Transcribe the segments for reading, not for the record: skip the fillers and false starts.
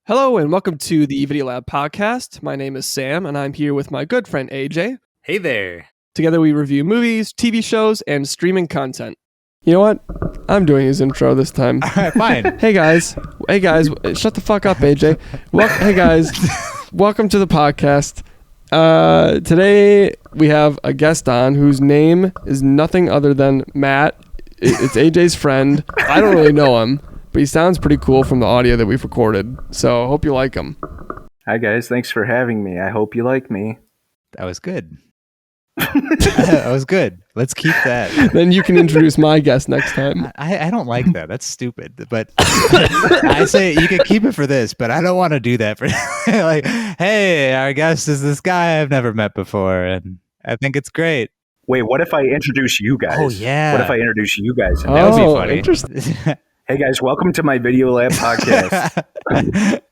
Hello and welcome to the Video Lab podcast. My name is Sam and I'm here with my good friend AJ. Hey there. Together we review movies, TV shows, and streaming content. You know what? I'm doing his intro this time. All right, fine. Hey guys, shut the fuck up, AJ. Hey guys, welcome to the podcast. Today we have a guest on whose name is nothing other than Matt. It's AJ's friend. I don't really know him, but he sounds pretty cool from the audio that we've recorded. So I hope you like him. Hi guys, thanks for having me. I hope you like me. That was good. That was good. Let's keep that. Then you can introduce my guest next time. I don't like that. That's stupid. But I say you can keep it for this, but I don't want to do that for like, hey, our guest is this guy I've never met before, and I think it's great. Wait, what if I introduce you guys? Oh yeah. What if I introduce you guys? That would be funny. Interesting. Hey guys, welcome to my Video Lab podcast.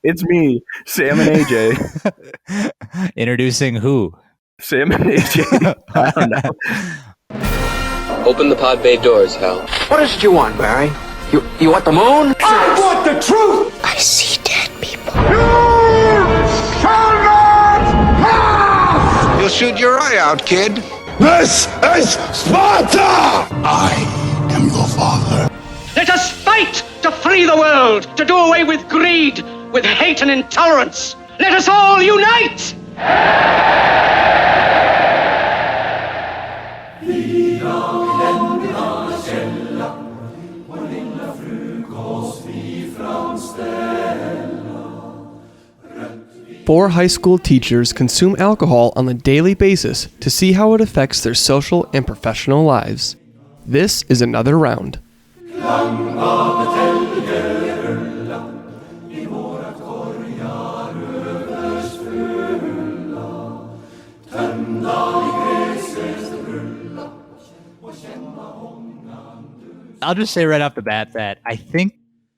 It's me, Sam and AJ. Introducing who? Sam and AJ. I don't know. Open the pod bay doors, Hal. What is it you want, Barry? You want the moon? I want the truth! I see dead people. You shall not pass! You'll shoot your eye out, kid. This is Sparta! I am your father. Let us fight to free the world, to do away with greed, with hate and intolerance. Let us all unite! Four high school teachers consume alcohol on a daily basis to see how it affects their social and professional lives. This is another round. I'll just say right off the bat that I think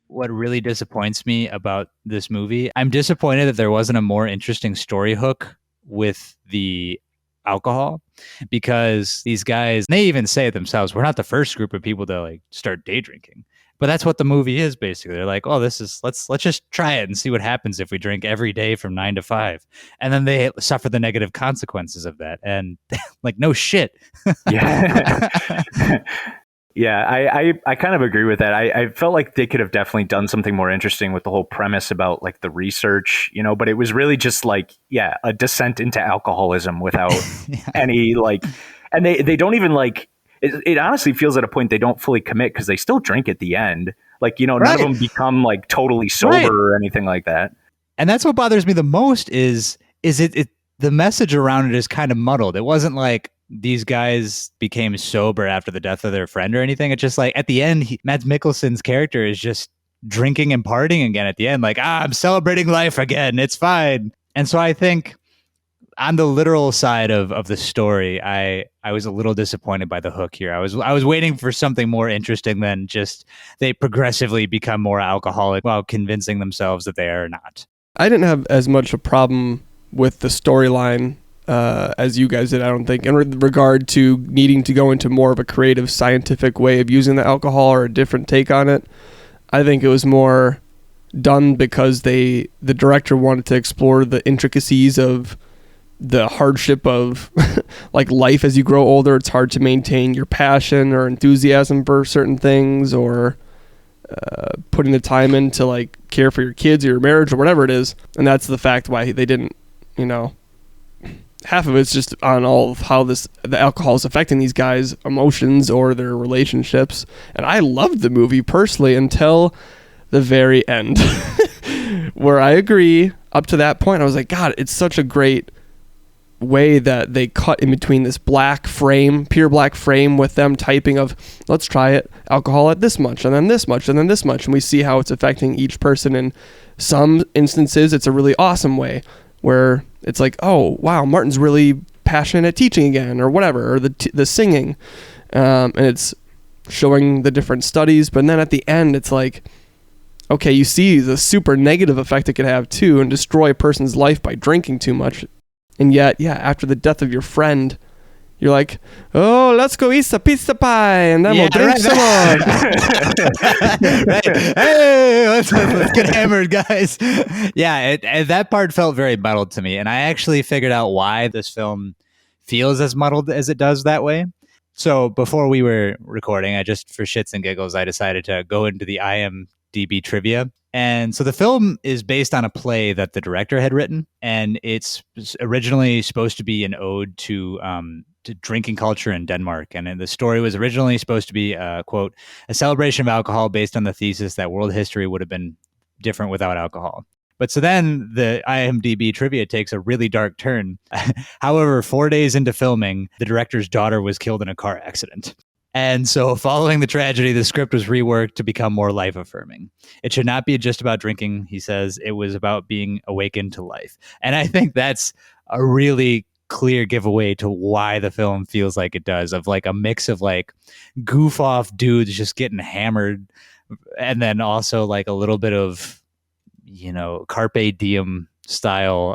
what really disappoints me about this movie, I'm disappointed that there wasn't a more interesting story hook with the alcohol, because these guys, they even say it themselves, we're not the first group of people to like start day drinking. But that's what the movie is basically. They're like, oh, this is let's just try it and see what happens if we drink every day from 9 to 5. And then they suffer the negative consequences of that. And like, no shit. Yeah. Yeah, I kind of agree with that. I felt like they could have definitely done something more interesting with the whole premise about like the research, but it was really just like, yeah, a descent into alcoholism without any like, and they don't even like, it honestly feels at a point they don't fully commit because they still drink at the end. Like, none of them become like totally sober or anything like that. And that's what bothers me the most is it the message around it is kind of muddled. It wasn't like these guys became sober after the death of their friend or anything. It's just like at the end, Mads Mikkelsen's character is just drinking and partying again at the end. Like, I'm celebrating life again. It's fine. And so I think on the literal side of the story, I was a little disappointed by the hook here. I was waiting for something more interesting than just they progressively become more alcoholic while convincing themselves that they are not. I didn't have as much a problem with the storyline as you guys did, I don't think, in regard to needing to go into more of a creative, scientific way of using the alcohol or a different take on it. I think it was more done because the director wanted to explore the intricacies of the hardship of like life as you grow older. It's hard to maintain your passion or enthusiasm for certain things, or putting the time in to like care for your kids or your marriage or whatever it is. And that's the fact why they didn't, half of it's just on all of how the alcohol is affecting these guys' emotions or their relationships. And I loved the movie personally until the very end, where I agree up to that point. I was like, God, it's such a great way that they cut in between this black frame, pure black frame, with them typing of, let's try it, alcohol at this much, and then this much, and then this much. And we see how it's affecting each person. In some instances, it's a really awesome way, where it's like, oh, wow, Martin's really passionate at teaching again, or whatever, or the singing. And it's showing the different studies. But then at the end, it's like, okay, you see the super negative effect it could have too, and destroy a person's life by drinking too much. And yet, yeah, after the death of your friend, You're like, oh, let's go eat a pizza pie, and then we'll drink some more. Right. Hey, let's get hammered, guys. Yeah, that part felt very muddled to me, and I actually figured out why this film feels as muddled as it does that way. So before we were recording, I just, for shits and giggles, I decided to go into the IMDb trivia. And so the film is based on a play that the director had written, and it's originally supposed to be an ode to drinking culture in Denmark. And the story was originally supposed to be, quote, a celebration of alcohol based on the thesis that world history would have been different without alcohol. But so then the IMDb trivia takes a really dark turn. However, 4 days into filming, the director's daughter was killed in a car accident. And so following the tragedy, the script was reworked to become more life-affirming. It should not be just about drinking, he says. It was about being awakened to life. And I think that's a really clear giveaway to why the film feels like it does, of like a mix of like goof off dudes just getting hammered, and then also like a little bit of, you know, carpe diem style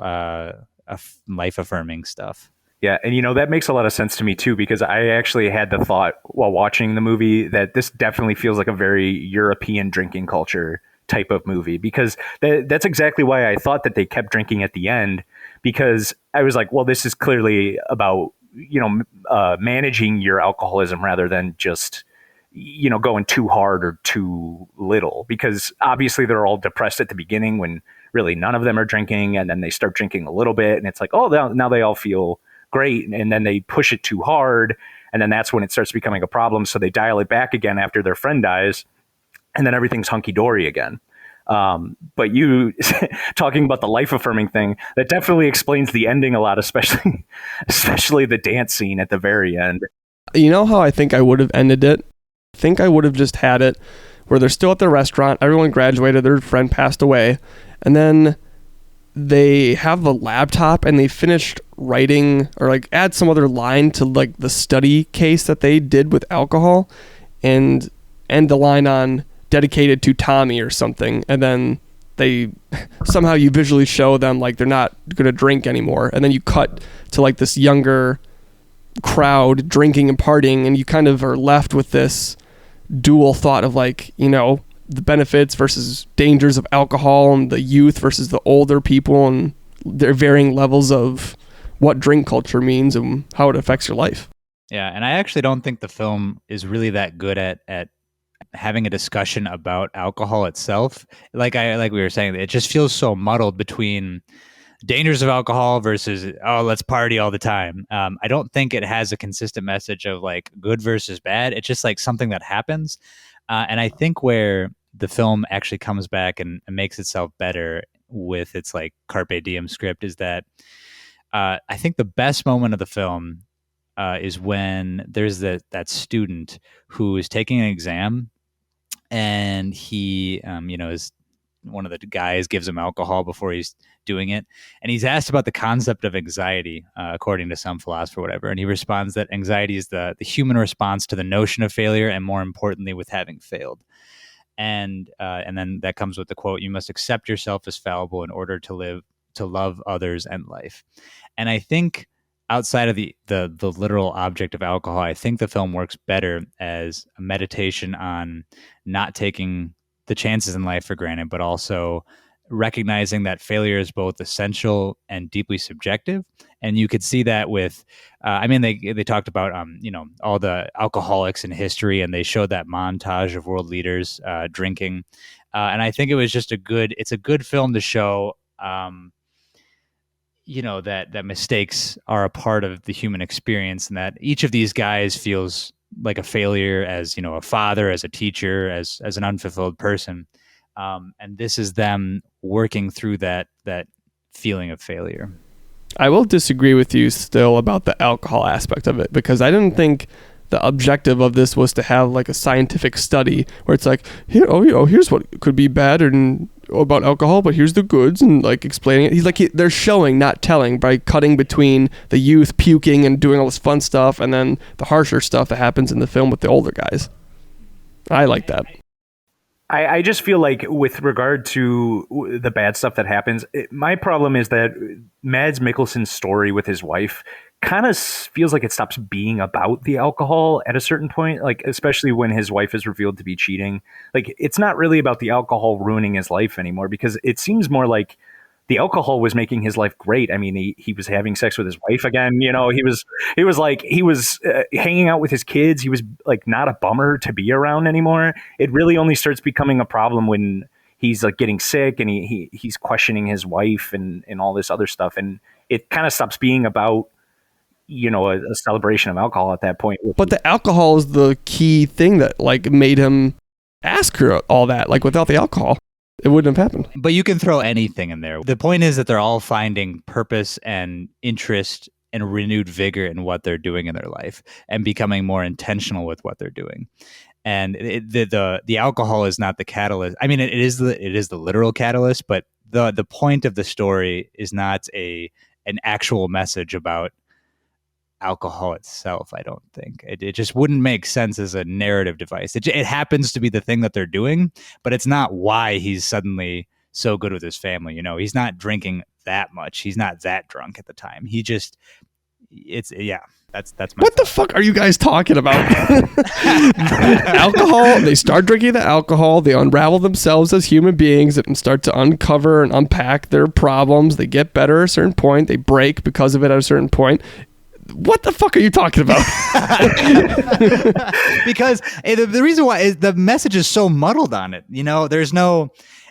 life-affirming stuff. Yeah, and you know, that makes a lot of sense to me too, because I actually had the thought while watching the movie that this definitely feels like a very European drinking culture type of movie, because that's exactly why I thought that they kept drinking at the end, because I was like, well, this is clearly about, you know, managing your alcoholism rather than just, you know, going too hard or too little, because obviously they're all depressed at the beginning when really none of them are drinking, and then they start drinking a little bit and it's like, oh, now they all feel great, and then they push it too hard, and then that's when it starts becoming a problem, so they dial it back again after their friend dies, and then everything's hunky-dory again. But you talking about the life-affirming thing, that definitely explains the ending a lot, especially the dance scene at the very end. You know how I think I would have ended it? I think I would have just had it where they're still at the restaurant, everyone graduated, their friend passed away, and then they have a laptop and they finished writing or like add some other line to like the study case that they did with alcohol, and end the line on dedicated to Tommy or something. And then they somehow, you visually show them like they're not going to drink anymore. And then you cut to like this younger crowd drinking and partying. And you kind of are left with this dual thought of like, you know, the benefits versus dangers of alcohol, and the youth versus the older people, and their varying levels of what drink culture means and how it affects your life. Yeah, and I actually don't think the film is really that good at having a discussion about alcohol itself. Like we were saying, it just feels so muddled between dangers of alcohol versus, oh, let's party all the time. I don't think it has a consistent message of like good versus bad. It's just like something that happens. And I think where the film actually comes back and makes itself better with its like carpe diem script is that I think the best moment of the film is when there's that student who is taking an exam, and he, is one of the guys gives him alcohol before he's doing it, and he's asked about the concept of anxiety, according to some philosopher or whatever, and he responds that anxiety is the human response to the notion of failure, and more importantly, with having failed. And then that comes with the quote, "You must accept yourself as fallible in order to love others and life." And I think outside of the literal object of alcohol, I think the film works better as a meditation on not taking the chances in life for granted, but also recognizing that failure is both essential and deeply subjective. And you could see that with, they talked about, all the alcoholics in history, and they showed that montage of world leaders drinking. And I think it was just it's a good film to show, that mistakes are a part of the human experience, and that each of these guys feels like a failure as, a father, as a teacher, as an unfulfilled person. And this is them working through that feeling of failure. I will disagree with you still about the alcohol aspect of it, because I didn't think the objective of this was to have like a scientific study where it's like, here's what could be bad and about alcohol, but here's the goods, and like explaining it. They're showing, not telling, by cutting between the youth puking and doing all this fun stuff and then the harsher stuff that happens in the film with the older guys. I like that. I just feel like with regard to the bad stuff that happens, my problem is that Mads Mikkelsen's story with his wife kind of feels like it stops being about the alcohol at a certain point, like especially when his wife is revealed to be cheating. Like it's not really about the alcohol ruining his life anymore, because it seems more like the alcohol was making his life great. I mean, he was having sex with his wife again. You know, he was hanging out with his kids. He was like not a bummer to be around anymore. It really only starts becoming a problem when he's like getting sick and he's questioning his wife and all this other stuff. And it kind of stops being about, you know, a celebration of alcohol at that point. But the alcohol is the key thing that like made him ask her all that. Like without the alcohol, it wouldn't have happened. But you can throw anything in there. The point is that they're all finding purpose and interest and renewed vigor in what they're doing in their life and becoming more intentional with what they're doing. And the alcohol is not the catalyst. I mean, it is the literal catalyst, but the point of the story is not an actual message about alcohol itself. I don't think it just wouldn't make sense as a narrative device. It happens to be the thing that they're doing, but it's not why he's suddenly so good with his family. You know, he's not drinking that much. He's not that drunk at the time. That's my What the fuck are you guys talking about? Alcohol. They start drinking the alcohol. They unravel themselves as human beings and start to uncover and unpack their problems. They get better at a certain point. They break because of it at a certain point. What the fuck are you talking about? Because the reason why is the message is so muddled on it. You know,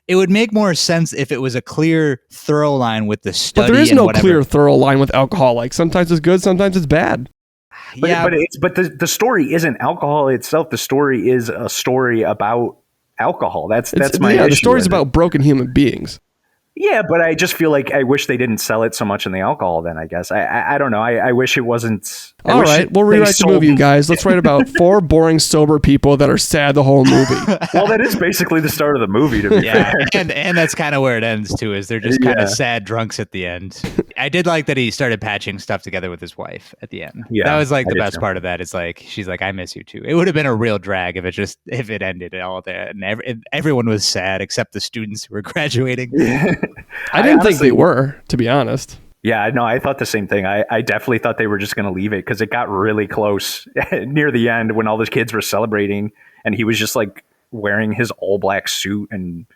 it would make more sense if it was a clear, thorough line with the study. But there is no clear, thorough line with alcohol. Like sometimes it's good, sometimes it's bad. But the story isn't alcohol itself. The story is a story about alcohol. That's my issue. The story's about broken human beings. Yeah, but I just feel like I wish they didn't sell it so much in the alcohol then, I guess. I don't know. I wish it wasn't... All right, we'll rewrite the movie, you guys. Let's write about 4 boring, sober people that are sad the whole movie. Well, that is basically the start of the movie, to be fair. And that's kind of where it ends, too, is they're just kind of sad drunks at the end. I did like that he started patching stuff together with his wife at the end. Yeah, that was like the best part of that. It's like, she's like, I miss you, too. It would have been a real drag if it ended all there. And everyone was sad except the students who were graduating. I didn't think they were, to be honest. Yeah, no, I thought the same thing. I definitely thought they were just going to leave it because it got really close near the end when all the kids were celebrating and he was just like wearing his all black suit and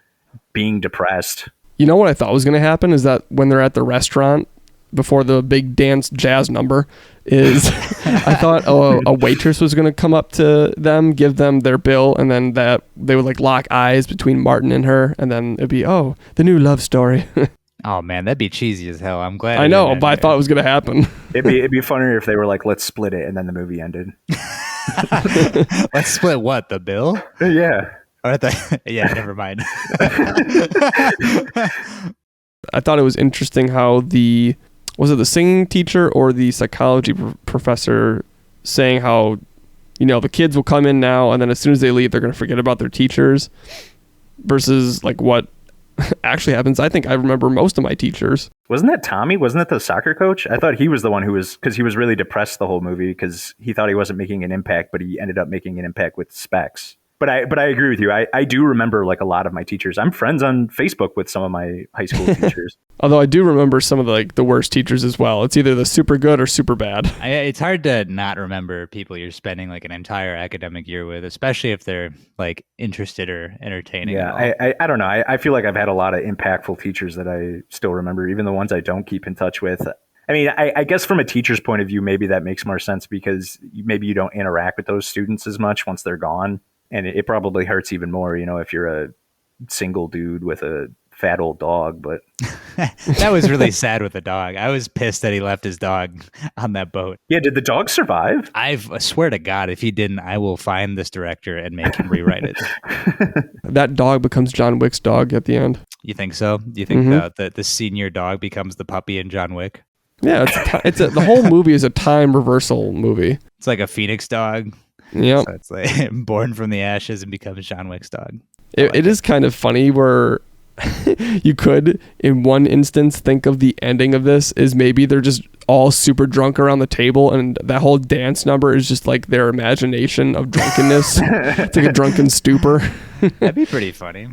being depressed. You know what I thought was going to happen is that when they're at the restaurant before the big dance jazz number is I thought a waitress was going to come up to them, give them their bill, and then that they would like lock eyes between Martin and her, and then it'd be, oh, the new love story. Oh man, that'd be cheesy as hell. I'm glad. I know, but I thought it was going to happen. It'd be funnier if they were like, let's split it, and then the movie ended. Let's split what? The bill? Yeah. Or yeah, never mind. I thought it was interesting how was it the singing teacher or the psychology professor saying how, you know, the kids will come in now and then as soon as they leave, they're going to forget about their teachers versus like what actually happens. I think I remember most of my teachers. Wasn't that Tommy? Wasn't that the soccer coach? I thought he was the one who was, because he was really depressed the whole movie because he thought he wasn't making an impact, but he ended up making an impact with specs. But I agree with you. I do remember like a lot of my teachers. I'm friends on Facebook with some of my high school teachers. Although I do remember some of the worst teachers as well. It's either the super good or super bad. It's hard to not remember people you're spending like an entire academic year with, especially if they're like interested or entertaining. Yeah, I don't know. I feel like I've had a lot of impactful teachers that I still remember, even the ones I don't keep in touch with. I mean, I guess from a teacher's point of view, maybe that makes more sense because maybe you don't interact with those students as much once they're gone. And it probably hurts even more, you know, if you're a single dude with a fat old dog. But that was really sad with the dog. I was pissed that he left his dog on that boat. Yeah, did the dog survive? I swear to God, if he didn't, I will find this director and make him rewrite it. That dog becomes John Wick's dog at the end. You think so? Do you think the senior dog becomes the puppy in John Wick? Yeah, the whole movie is a time reversal movie. It's like a phoenix dog. Yeah, so it's like born from the ashes and becomes John Wick's dog. It is kind of funny where you could, in one instance, think of the ending of this is maybe they're just all super drunk around the table, and that whole dance number is just like their imagination of drunkenness. It's like a drunken stupor. That'd be pretty funny.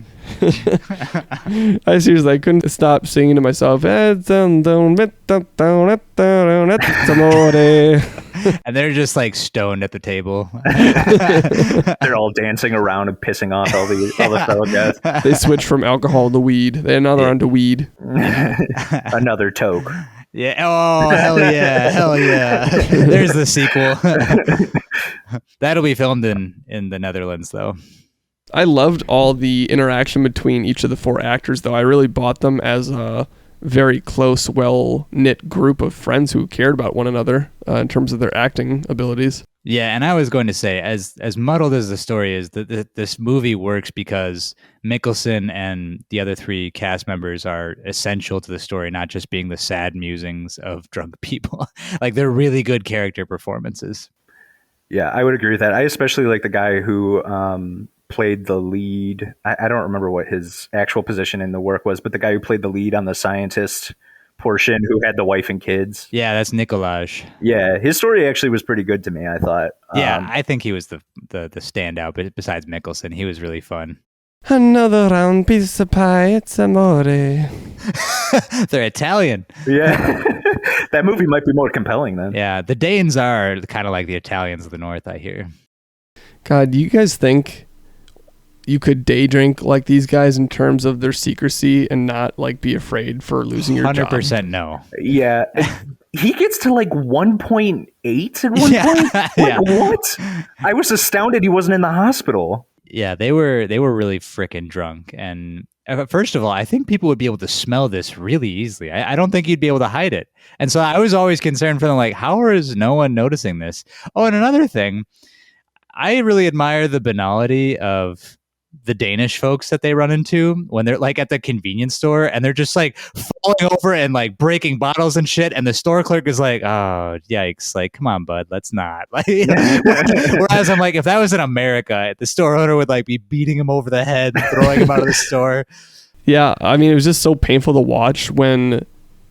I seriously, I couldn't stop singing to myself. And they're just like stoned at the table. They're all dancing around and pissing off all the fellow guys. They switch from alcohol to weed. They're onto weed. Another toke. Yeah. Oh, hell yeah. Hell yeah. There's the sequel. That'll be filmed in the Netherlands, though. I loved all the interaction between each of the 4 actors, though. I really bought them as a very close, well-knit group of friends who cared about one another in terms of their acting abilities. Yeah, and I was going to say, as muddled as the story is, this movie works because Mikkelsen and the other 3 cast members are essential to the story, not just being the sad musings of drunk people. Like, they're really good character performances. Yeah, I would agree with that. I especially like the guy who played the lead. I don't remember what his actual position in the work was, but the guy who played the lead on the scientist portion, who had the wife and kids. Yeah, that's Nikolaj. Yeah, his story actually was pretty good to me, I thought. Yeah, I think he was the standout, but besides Mikkelsen, he was really fun. Another round piece of pie, it's amore. They're Italian. Yeah. That movie might be more compelling then. Yeah, the Danes are kind of like the Italians of the North, I hear. God, do you guys think you could day drink like these guys in terms of their secrecy and not like be afraid for losing your job? 100% no. Yeah. He gets to like 1.8 at one point? Like, yeah. What? I was astounded he wasn't in the hospital. Yeah, they were really freaking drunk. And first of all, I think people would be able to smell this really easily. I don't think you'd be able to hide it. And so I was always concerned for them, like, how is no one noticing this? Oh, and another thing, I really admire the banality of the Danish folks that they run into when they're like at the convenience store and they're just like falling over and like breaking bottles and shit. And the store clerk is like, oh, yikes. Like, come on, bud, let's not. Like, whereas I'm like, if that was in America, the store owner would like be beating him over the head, throwing him out of the store. Yeah. I mean, it was just so painful to watch when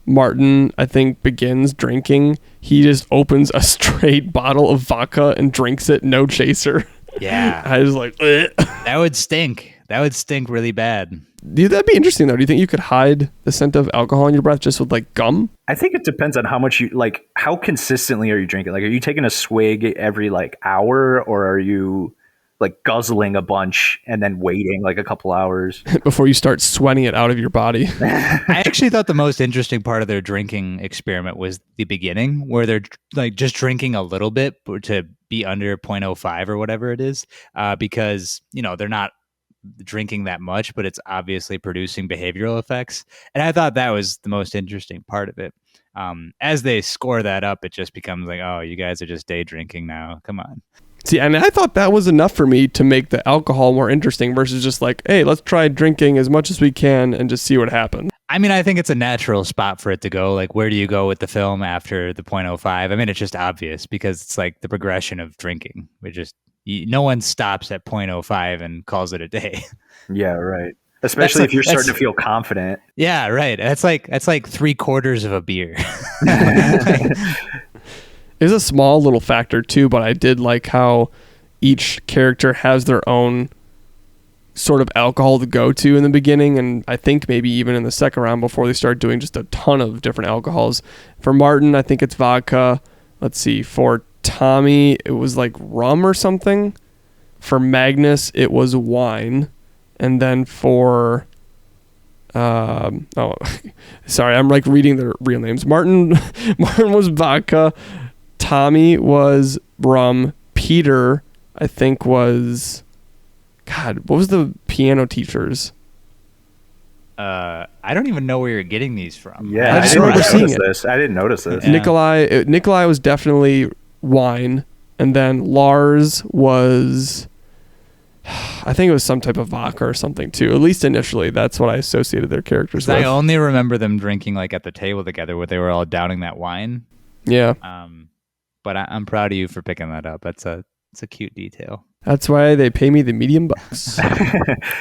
Martin, I think, begins drinking. He just opens a straight bottle of vodka and drinks it, no chaser. Yeah. I was like, ugh. That would stink. That would stink really bad. That'd be interesting, though. Do you think you could hide the scent of alcohol in your breath just with like gum? I think it depends on how much you like, how consistently are you drinking? Like, are you taking a swig every like hour, or are you like guzzling a bunch and then waiting like a couple hours before you start sweating it out of your body? I actually thought the most interesting part of their drinking experiment was the beginning, where they're like just drinking a little bit to be under 0.05 or whatever it is, because, you know, they're not drinking that much, but it's obviously producing behavioral effects. And I thought that was the most interesting part of it. As they score that up, it just becomes like, oh, you guys are just day drinking now. Come on. See, and I thought that was enough for me to make the alcohol more interesting versus just like, hey, let's try drinking as much as we can and just see what happens. I mean, I think it's a natural spot for it to go. Like, where do you go with the film after the 0.05? I mean, it's just obvious because it's like the progression of drinking. No one stops at 0.05 and calls it a day. Yeah, right. Especially if you're starting to feel confident. Yeah, right. That's like 3/4 of a beer. It's a small little factor too, but I did like how each character has their own sort of alcohol to go to in the beginning, and I think maybe even in the second round before they start doing just a ton of different alcohols. For Martin, I think it's vodka. Let's see. For Tommy, it was like rum or something. For Magnus, it was wine. And then for sorry, I'm like reading their real names. Martin was vodka. Tommy was rum. Peter, I think, was... God, what was the piano teacher's? I don't even know where you're getting these from. Yeah, I just remember seeing it. I didn't notice this. Yeah. Nikolai was definitely wine. And then Lars was... I think it was some type of vodka or something too. At least initially, that's what I associated their characters with. I only remember them drinking like at the table together where they were all downing that wine. Yeah. But I'm proud of you for picking that up. That's a It's a cute detail. That's why they pay me the medium bucks.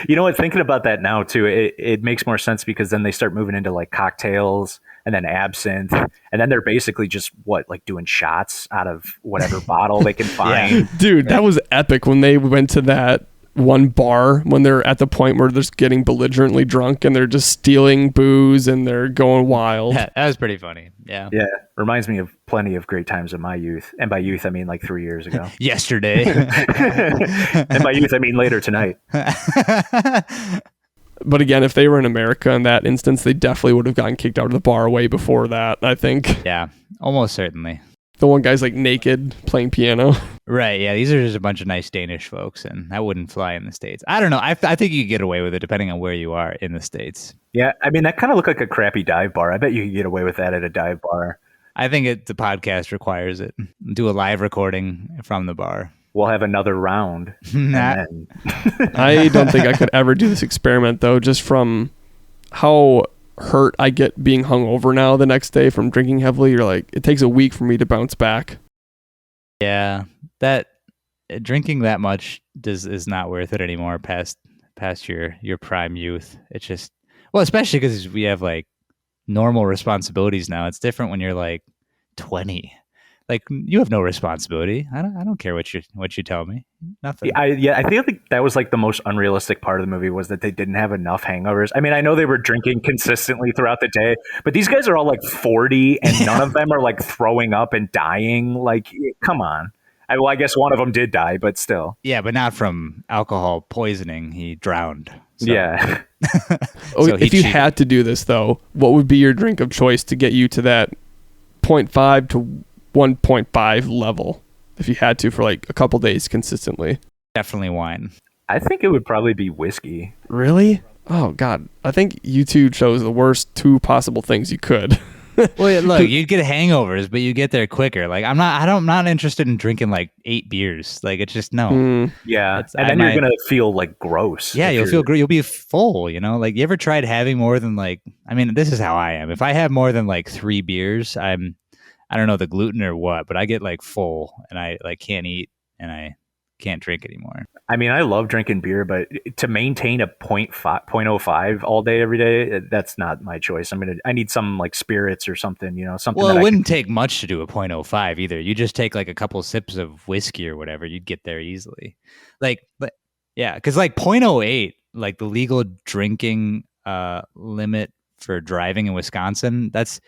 You know what? Thinking about that now too, it makes more sense because then they start moving into like cocktails and then absinthe, and then they're basically just like doing shots out of whatever bottle they can find. Dude, that was epic when they went to that one bar when they're at the point where they're just getting belligerently drunk and they're just stealing booze and they're going wild. Yeah, that was pretty funny. Yeah. Yeah. Reminds me of plenty of great times in my youth. And by youth, I mean like 3 years ago. Yesterday. And by youth, I mean later tonight. But again, if they were in America in that instance, they definitely would have gotten kicked out of the bar way before that, I think. Yeah, almost certainly. The one guy's like naked playing piano. Right, yeah, these are just a bunch of nice Danish folks, and that wouldn't fly in the States. I don't know. I think you could get away with it depending on where you are in the States. Yeah, I mean, that kind of looked like a crappy dive bar. I bet you could get away with that at a dive bar. I think the podcast requires it. Do a live recording from the bar. We'll have another round. Nah. I don't think I could ever do this experiment, though, just from how hurt I get being hungover now the next day from drinking heavily. You're like, it takes a week for me to bounce back. Yeah, that drinking that much is not worth it anymore past your prime youth. It's just, well, especially because we have like normal responsibilities now. It's different when you're like 20. Like, you have no responsibility. I don't care what you tell me. Nothing. I think that was like the most unrealistic part of the movie was that they didn't have enough hangovers. I mean, I know they were drinking consistently throughout the day, but these guys are all like 40 and none of them are like throwing up and dying. Like, come on. I guess one of them did die, but still. Yeah, but not from alcohol poisoning. He drowned. So. Yeah. So if you had to do this, though, what would be your drink of choice to get you to that 0.5 to 1.5 level if you had to for like a couple days consistently? Definitely wine. I think it would probably be whiskey. Really? Oh God, I think you two chose the worst two possible things you could. Well, yeah, look, you'd get hangovers, but you get there quicker. Like, I'm not interested in drinking like 8 beers. Like, it's just no. Yeah, and then you're gonna feel like gross. Yeah, you'll feel great. You'll be full. You know, like, you ever tried having more than like? I mean, this is how I am. If I have more than like 3 beers, I don't know the gluten or what, but I get like full and I like can't eat and I can't drink anymore. I mean, I love drinking beer, but to maintain a 0.05 all day, every day, that's not my choice. I need some like spirits or something, something. Well, it wouldn't take much to do a 0.05 either. You just take like a couple sips of whiskey or whatever. You'd get there easily. Like, but yeah, because like 0.08, like the legal drinking limit for driving in Wisconsin, that's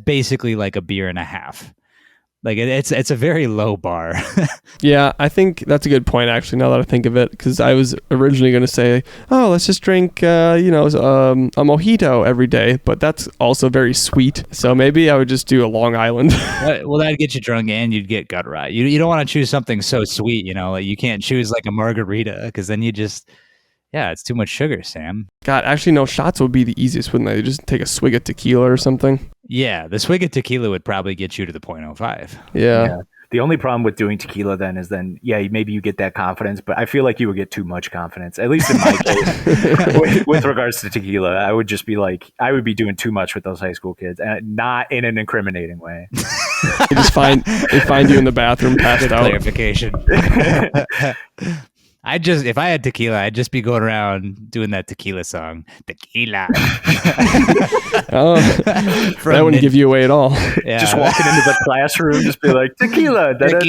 basically like a beer and a half. Like, it's a very low bar. Yeah, I think that's a good point, actually, now that I think of it, because I was originally going to say, oh, let's just drink, a mojito every day, but that's also very sweet. So maybe I would just do a Long Island. Well, that'd get you drunk and you'd get gut rot. You don't want to choose something so sweet, like you can't choose like a margarita because then you just, yeah, it's too much sugar, Sam. God, actually, no, shots would be the easiest, wouldn't they? Just take a swig of tequila or something. Yeah, the swig of tequila would probably get you to the 0.05. Yeah. The only problem with doing tequila is maybe you get that confidence, but I feel like you would get too much confidence, at least in my case, with regards to tequila. I would just be like, I would be doing too much with those high school kids, and not in an incriminating way. They find you in the bathroom passed out. Clarification. If I had tequila, I'd just be going around doing that tequila song. Tequila. That wouldn't give you away at all. Yeah. Just walking into the classroom, just be like, tequila. Like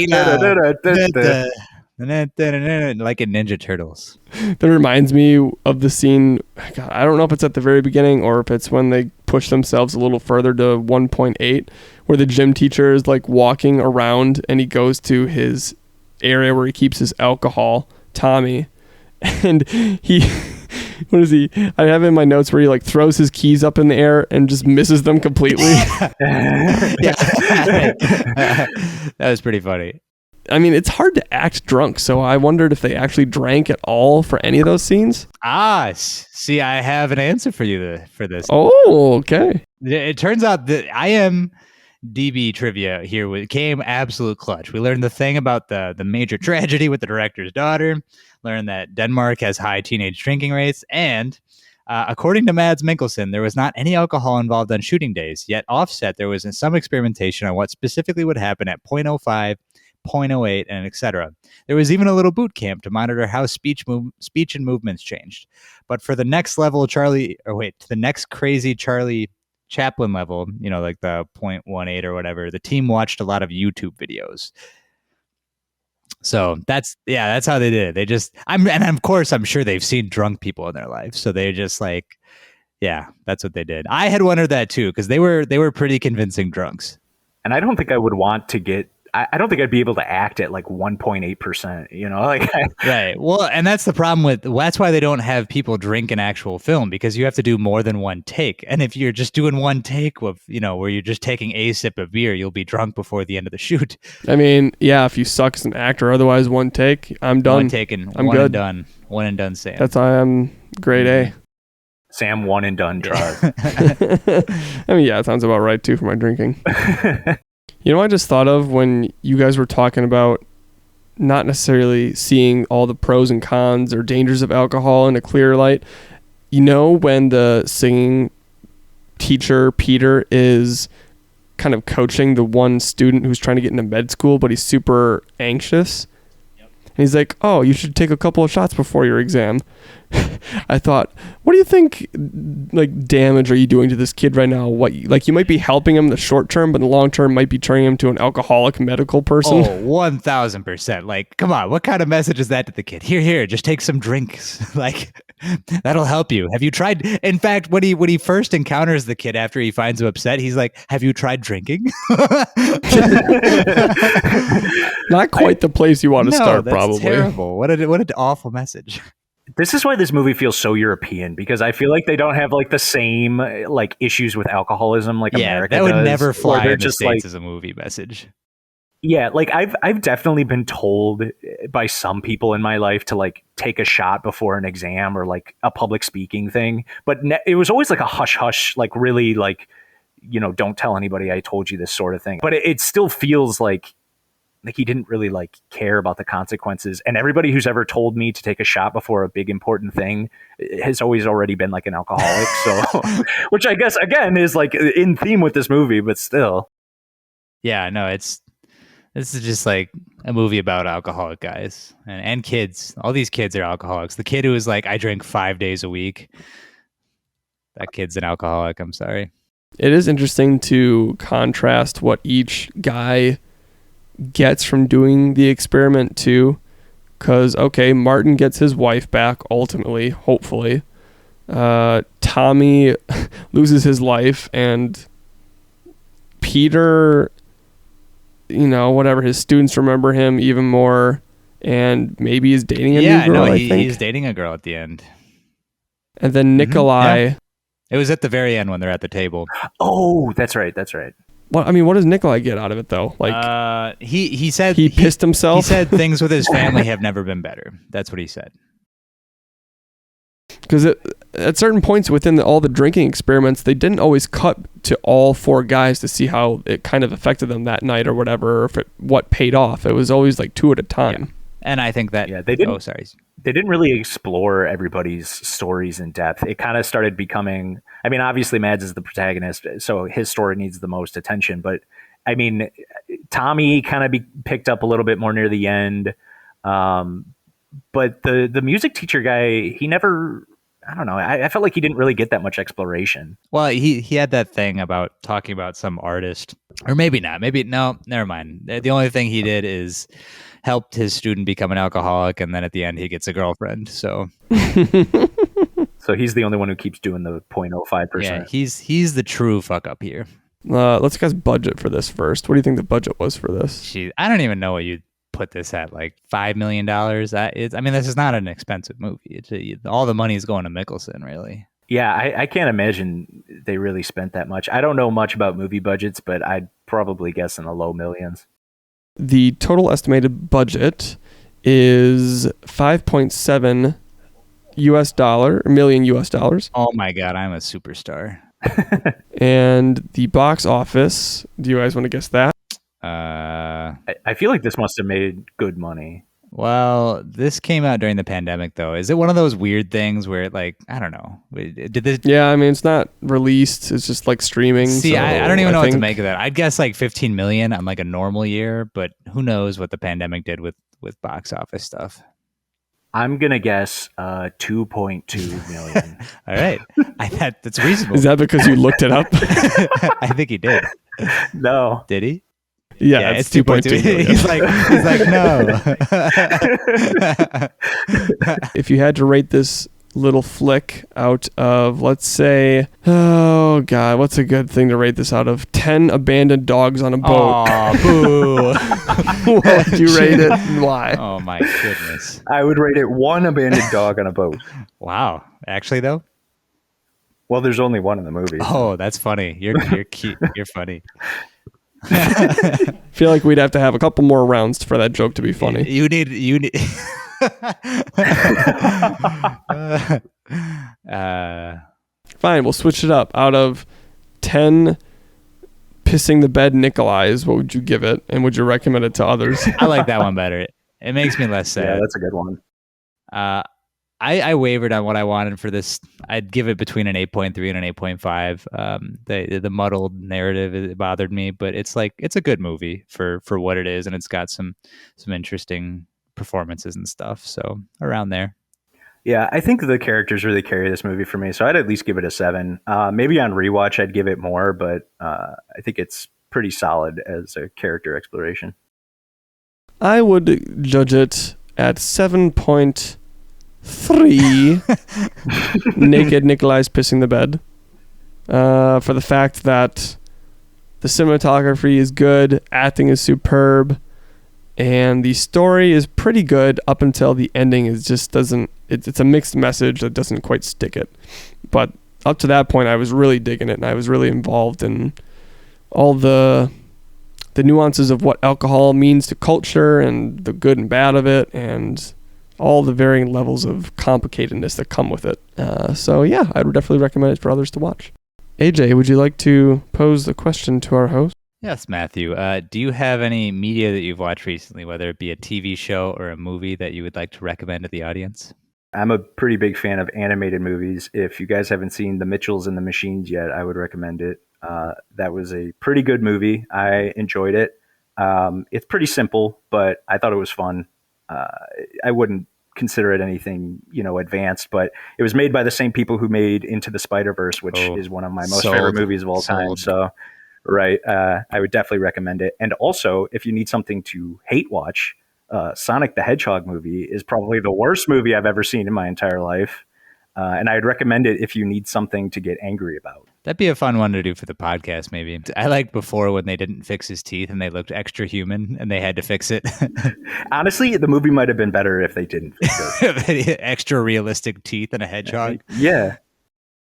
in Ninja Turtles. That reminds me of the scene. God, I don't know if it's at the very beginning or if it's when they push themselves a little further to 1.8, where the gym teacher is like walking around and he goes to his area where he keeps his alcohol, Tommy, and he what is he? I have in my notes where he like throws his keys up in the air and just misses them completely. Yeah. That was pretty funny. I mean, it's hard to act drunk, so I wondered if they actually drank at all for any of those scenes. See, I have an answer for you for this. Oh, okay. It turns out that IMDb trivia here came absolute clutch. We learned the thing about the major tragedy with the director's daughter, learned that Denmark has high teenage drinking rates, and according to Mads Mikkelsen, there was not any alcohol involved on shooting days, yet offset there was some experimentation on what specifically would happen at 0.05, .08, and etc. There was even a little boot camp to monitor how speech and movements changed. But for the next level, the next crazy Charlie Chaplin level, like the .18 or whatever, the team watched a lot of YouTube videos. So that's how they did it. They just, and of course, I'm sure they've seen drunk people in their life. So they just that's what they did. I had wondered that too, because they were pretty convincing drunks. And I don't think I would want to get, I don't think I'd be able to act at like 1.8%, Right. Well, and that's the problem that's why they don't have people drink in actual film, because you have to do more than one take. And if you're just doing one take where you're just taking a sip of beer, you'll be drunk before the end of the shoot. I mean, yeah, if you suck as an actor, otherwise one take, I'm done. One and done. One and done, Sam. That's why I'm grade A. Sam, one and done, Troz. I mean, yeah, it sounds about right too for my drinking. You know what I just thought of when you guys were talking about not necessarily seeing all the pros and cons or dangers of alcohol in a clear light? When the singing teacher, Peter, is kind of coaching the one student who's trying to get into med school, but he's super anxious. Yep. And he's like, oh, you should take a couple of shots before your exam. I thought, what do you think, damage are you doing to this kid right now? You might be helping him in the short term, but in the long term might be turning him to an alcoholic medical person. Oh, 1,000%. Come on, what kind of message is that to the kid? Here, just take some drinks. That'll help you. Have you tried? In fact, when he first encounters the kid after he finds him upset, he's like, have you tried drinking? Not quite the place you want to start, that's probably. Terrible. What an awful message. This is why this movie feels so European, because I feel like they don't have the same issues with alcoholism America that would does, never fly in the just States as a movie message. Yeah, I've definitely been told by some people in my life to take a shot before an exam or a public speaking thing, but it was always a hush hush, really don't tell anybody I told you this sort of thing. But it still feels like he didn't really care about the consequences. And everybody who's ever told me to take a shot before a big important thing has always already been an alcoholic. So, which I guess again is in theme with this movie, but still. Yeah, no, this is just a movie about alcoholic guys and kids. All these kids are alcoholics. The kid who was I drink 5 days a week. That kid's an alcoholic. I'm sorry. It is interesting to contrast what each guy gets from doing the experiment too, because Martin gets his wife back ultimately, hopefully. Tommy loses his life, and Peter, whatever, his students remember him even more, and maybe he's dating a new girl. He's dating a girl at the end. And then Nikolai. Yeah. It was at the very end when they're at the table. Oh, that's right. What does Nikolai get out of it though? He said he pissed himself. He said things with his family have never been better. That's what he said. Because at certain points within all the drinking experiments, they didn't always cut to all four guys to see how it kind of affected them that night or whatever, or what paid off. It was always two at a time. Yeah. And I think that they didn't. Oh, sorry. They didn't really explore everybody's stories in depth. It kind of started becoming. I mean, obviously, Mads is the protagonist, so his story needs the most attention. But I mean, Tommy kind of picked up a little bit more near the end. But the music teacher guy, he never. I don't know. I felt like he didn't really get that much exploration. Well, he had that thing about talking about some artist, or maybe not. Maybe no. Never mind. The only thing he did is helped his student become an alcoholic, and then at the end he gets a girlfriend. So so he's the only one who keeps doing the 0.05%. Yeah, he's the true fuck up here. Let's guess budget for this first. What do you think the budget was for this? I don't even know what you'd put this at, $5 million. This is not an expensive movie. All the money is going to Mickelson, really. Yeah, I can't imagine they really spent that much. I don't know much about movie budgets, but I'd probably guess in the low millions. The total estimated budget is $5.7 million US dollars. Oh my God, I'm a superstar. And the box office, do you guys want to guess that? I feel like this must have made good money. Well, this came out during the pandemic, though. Is it one of those weird things where, I don't know? Did this? Yeah, I mean, it's not released. It's just like streaming. See, so I don't even know what to think- make of that. I'd guess like 15 million on like a normal year, but who knows what the pandemic did with box office stuff. I'm gonna guess 2.2 million. All right, that's reasonable. Is that because you looked it up? I think he did. No. Did he? Yeah, it's 2.2 million. He's like, no. If you had to rate this little flick out of, let's say, oh God, what's a good thing to rate this out of? 10 abandoned dogs on a boat. Aw, boo. What would you rate it and why? Oh my goodness. I would rate it 1 abandoned dog on a boat. Wow. Actually, though? Well, there's only one in the movie. Oh, that's funny. You're cute. You're funny. I feel like we'd have to have a couple more rounds for that joke to be funny. You need Fine, we'll switch it up. Out of 10 pissing the bed Nikolais, what would you give it? And would you recommend it to others? I like that one better. It makes me less sad. Yeah, that's a good one. I wavered on what I wanted for this. I'd give it between an 8.3 and an 8.5. The muddled narrative, it bothered me, but it's a good movie for what it is, and it's got some interesting performances and stuff. So around there. Yeah, I think the characters really carry this movie for me, so I'd at least give it a 7. Maybe on rewatch I'd give it more, but I think it's pretty solid as a character exploration. I would judge it at 7.3 naked Nikolai's pissing the bed for the fact that the cinematography is good, acting is superb, and the story is pretty good up until the ending. It just doesn't, it's a mixed message that doesn't quite stick it. But up to that point, I was really digging it, and I was really involved in all the nuances of what alcohol means to culture and the good and bad of it, and all the varying levels of complicatedness that come with it. So yeah, I would definitely recommend it for others to watch. AJ, would you like to pose a question to our host? Yes, Matthew. Do you have any media that you've watched recently, whether it be a TV show or a movie that you would like to recommend to the audience? I'm a pretty big fan of animated movies. If you guys haven't seen The Mitchells and the Machines yet, I would recommend it. That was a pretty good movie. I enjoyed it. It's pretty simple, but I thought it was fun. I wouldn't consider it anything, advanced, but it was made by the same people who made Into the Spider-Verse, which is one of my most favorite movies of all time. So, right. I would definitely recommend it. And also, if you need something to hate watch, Sonic the Hedgehog movie is probably the worst movie I've ever seen in my entire life. And I'd recommend it if you need something to get angry about. That'd be a fun one to do for the podcast, maybe. I liked before when they didn't fix his teeth and they looked extra human and they had to fix it. Honestly, the movie might have been better if they didn't fix it. Extra realistic teeth and a hedgehog. Yeah.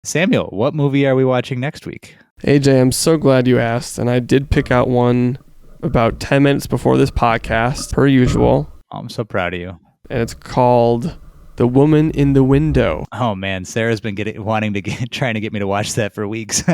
Samuel, what movie are we watching next week? AJ, I'm so glad you asked, and I did pick out one about 10 minutes before this podcast, per usual. Oh, I'm so proud of you. And it's called The Woman in the Window. Oh man, Sarah's been trying to get me to watch that for weeks.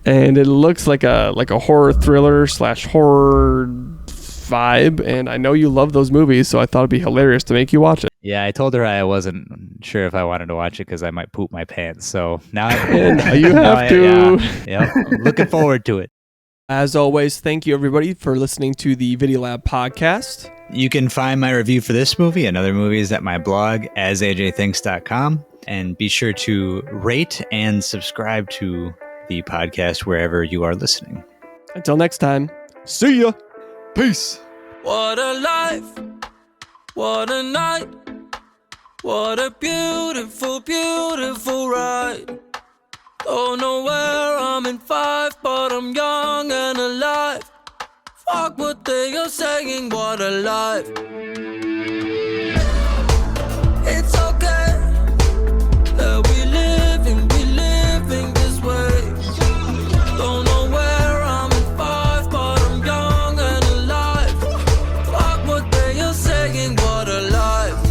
And it looks like a horror thriller / horror vibe, and I know you love those movies, so I thought it'd be hilarious to make you watch it. Yeah, I told her I wasn't sure if I wanted to watch it because I might poop my pants. So now, now you have to. Yeah, I'm looking forward to it. As always, thank you everybody for listening to the Video Lab podcast. You can find my review for this movie and other movies at my blog, asajthinks.com. And be sure to rate and subscribe to the podcast wherever you are listening. Until next time, see ya. Peace. What a life. What a night. What a beautiful, beautiful ride. Don't know where I'm in 5, but I'm young and alive. Fuck what they are saying, what a life. It's okay that we living this way. Don't know where I'm in 5, but I'm young and alive. Fuck what they are saying, what a life.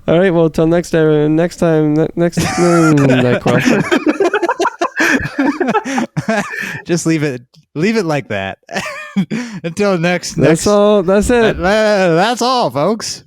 All right. Well, till next time. Next Nightcrawler. Just leave it like that. Until next. That's all. That's it. That's all, folks.